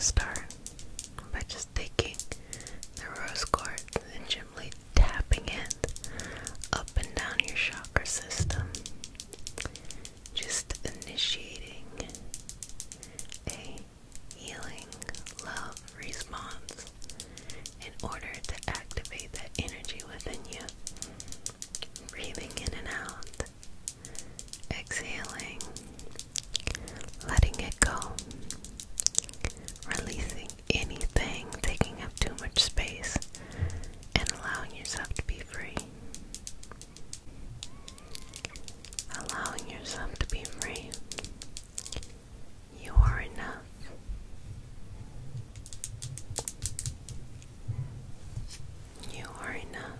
start by just taking the rose quartz and gently tapping it up and down your chakra system, just initiating a healing love response in order to activate that energy within you. Breathing in and out, exhaling, letting it go, releasing anything taking up too much space, and allowing yourself to be free. Allowing yourself to be free. You are enough. You are enough.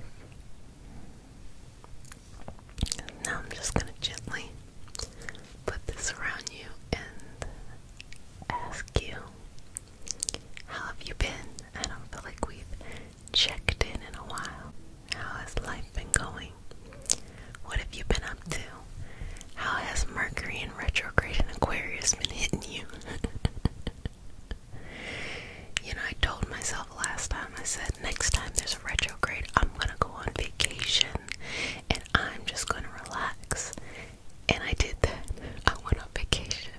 Now I'm just going to gently put this around you and ask you, how have you been? I don't feel like we've checked in a while. How has life been going? What have you been up to? How has Mercury in retrograde in Aquarius been hitting you? You know, I told myself last time, I said, next time there's a retrograde, I'm going to go on vacation and I'm just going to relax. And I did that. I went on vacation.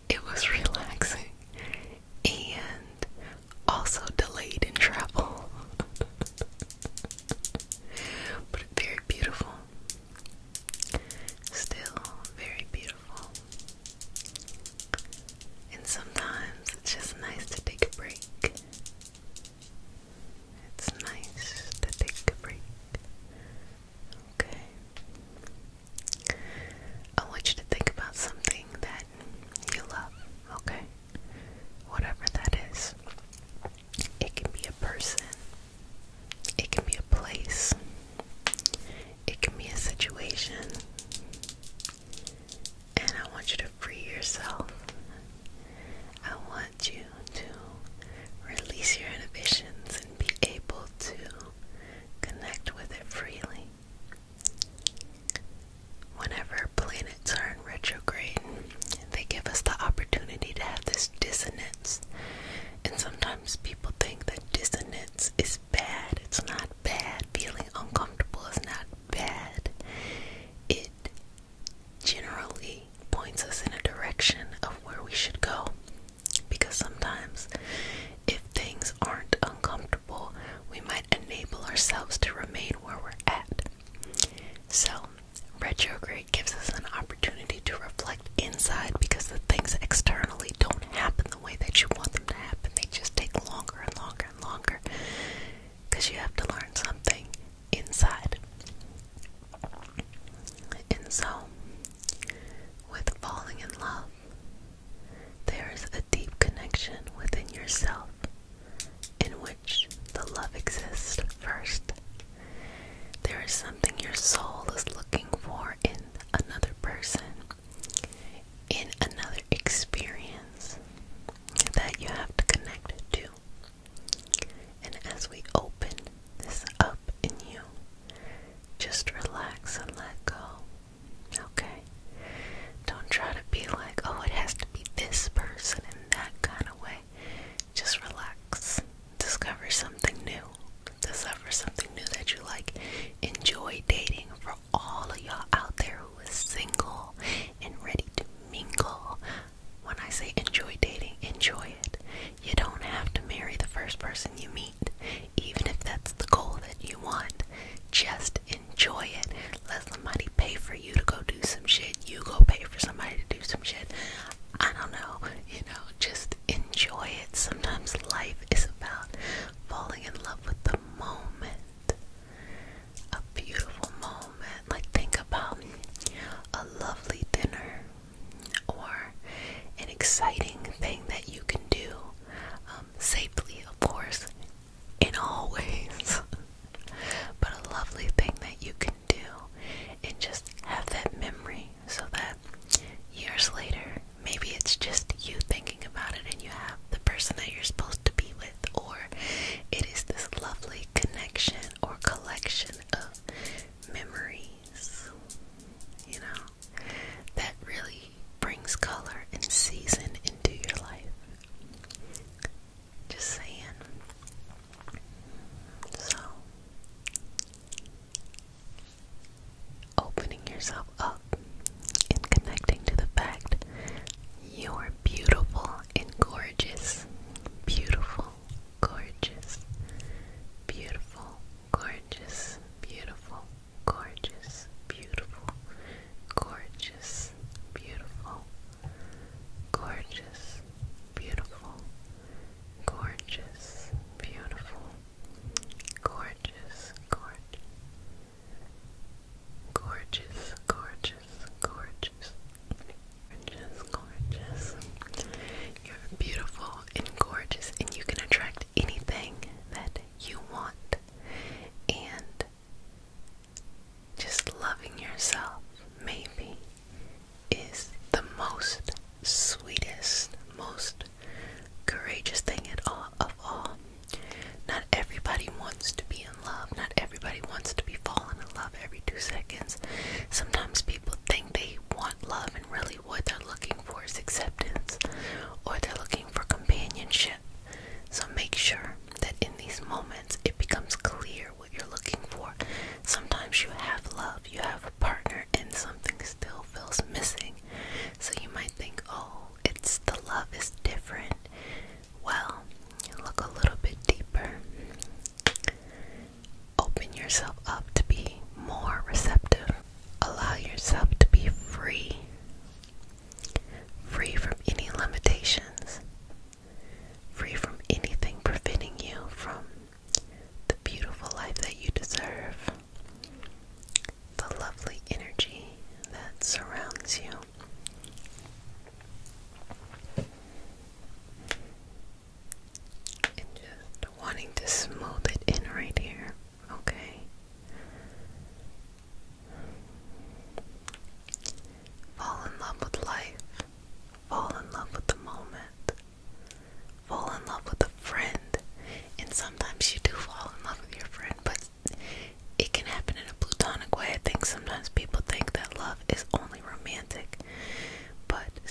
It was relaxing and also delayed in travel. But very beautiful. Still very beautiful. And sometimes it's just nice to take a break. It's nice to take a break. Okay. I want you to think about something that you love, okay? Whatever that is. It can be a person. It can be a place. It can be a situation. And I want you to free yourself. I want you to release your inhibitions and be able to connect with it freely. Whenever planets are in retrograde, they give us the opportunity to have this dissonance. And sometimes people think that dissonance is bad. It's not bad. Feeling uncomfortable is not bad. It generally points us in a direction of where we should go. Because sometimes if things aren't uncomfortable, we might enable ourselves to remain where we're at. So, retrograde gives us an opportunity to reflect inside, because the things externally don't happen the way that you want them to happen. They just take longer and longer and longer, because you have to learn something inside. And so, with falling in love, there is a deep connection within yourself in which the love exists first. There is something your soul is looking for in another person, in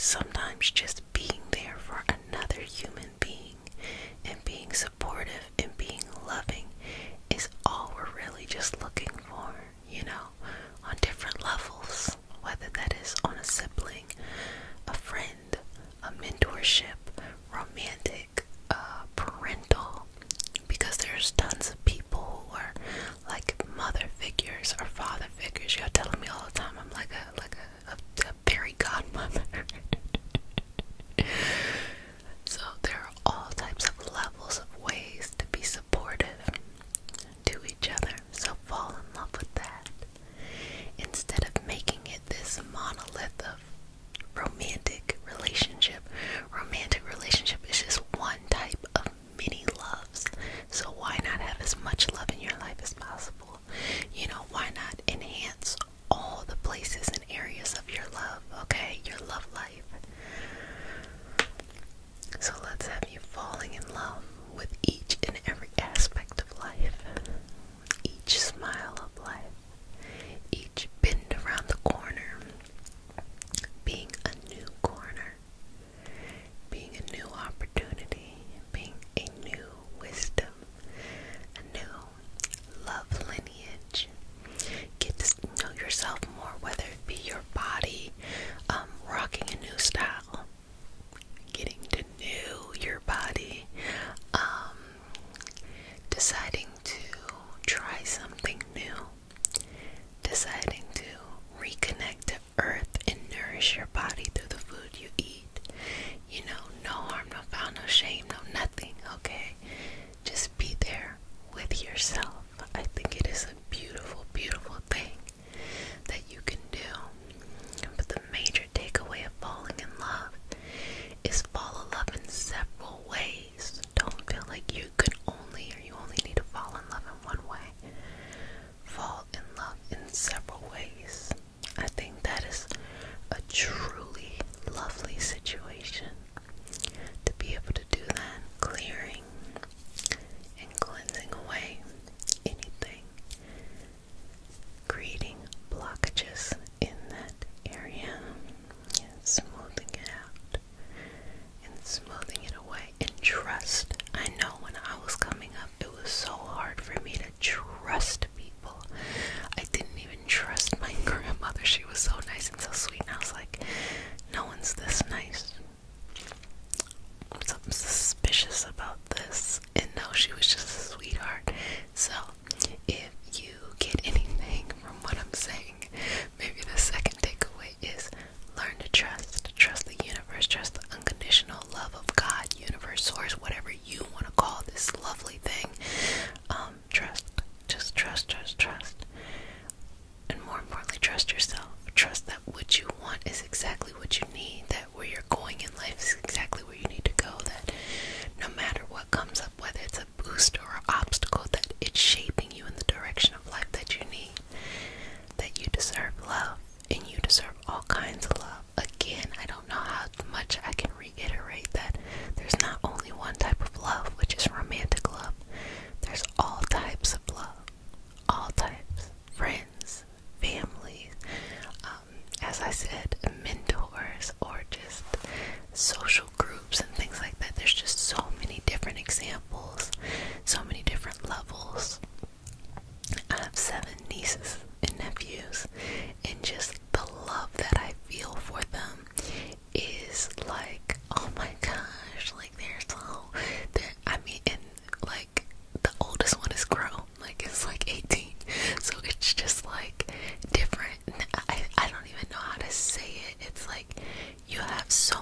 sometimes just being there for another human being and being supportive and being loving is all we're really just looking for, you know, on different levels, whether that is on a sibling, a friend, a mentorship, romantic, parental, because there's tons of people who are like mother figures or father figures. You're telling me all the time I'm like a fairy godmother. So there are all types of levels of ways to be supportive to each other. So fall in love with that. Instead of making it this monolith of romantic relationship. Romantic relationship is just one type of many loves. So why not have as much love in your life as possible? You know, why not enhance all the places and areas of your love, okay? Your love life. So let's have you falling in love with each and every aspect of life. Each smile of life. Each bend around the corner. Being a new corner. Being a new opportunity. Being a new wisdom. A new love lineage. Get to know yourself more, whether it be your body, rocking a new style, getting to know your body, deciding to try something new, deciding to reconnect to earth and nourish your body through the food you eat. You know, no harm, no foul, no shame, no nothing, okay? Just be there with yourself. I think it is a beautiful, beautiful thing that you can do. But the major takeaway of falling in love is fall in love in several ways. Don't feel like you can only, or you only need to fall in love in one way. Fall in love in several ways. I think that is a truly lovely situation to be able to do that, clearing and cleansing away anything, creating blockages in that area, and smoothing it out and smoothing it away. And trust. I know when I was coming up, it was so hard for me to trust people. I didn't even trust my grandmother. She was so nice and so sweet, and I was like, no one's this nice. Something suspicious about this. And no, she was just a sweetheart. So if you get anything from what I'm saying, maybe the second takeaway is learn to trust. Trust the universe. Trust the unconditional love of God, universe, source, whatever you want to call this lovely thing. Trust. Just trust, trust, trust. And more importantly, trust yourself. Trust that what you want is exactly what you need. That where you're going in life is exactly where you need to go. That no matter what comes up, whether it's a boost or an obstacle, that it's shaping you in the direction of life that you need. That you deserve love, and you deserve all kinds of love. Again, I don't know how much I can reiterate that there's not only one type of love, which is romantic love. There's all types of love. All types. Friends, families, as I said, mentors, or just social groups and things like that. There's just so many different examples, so many different levels. I have 7 nieces and nephews, and just the love that I feel for them is like, oh my gosh, like I mean, and like the oldest one is grown, like it's like 18, so it's just like different. I don't even know how to say it. It's like you have so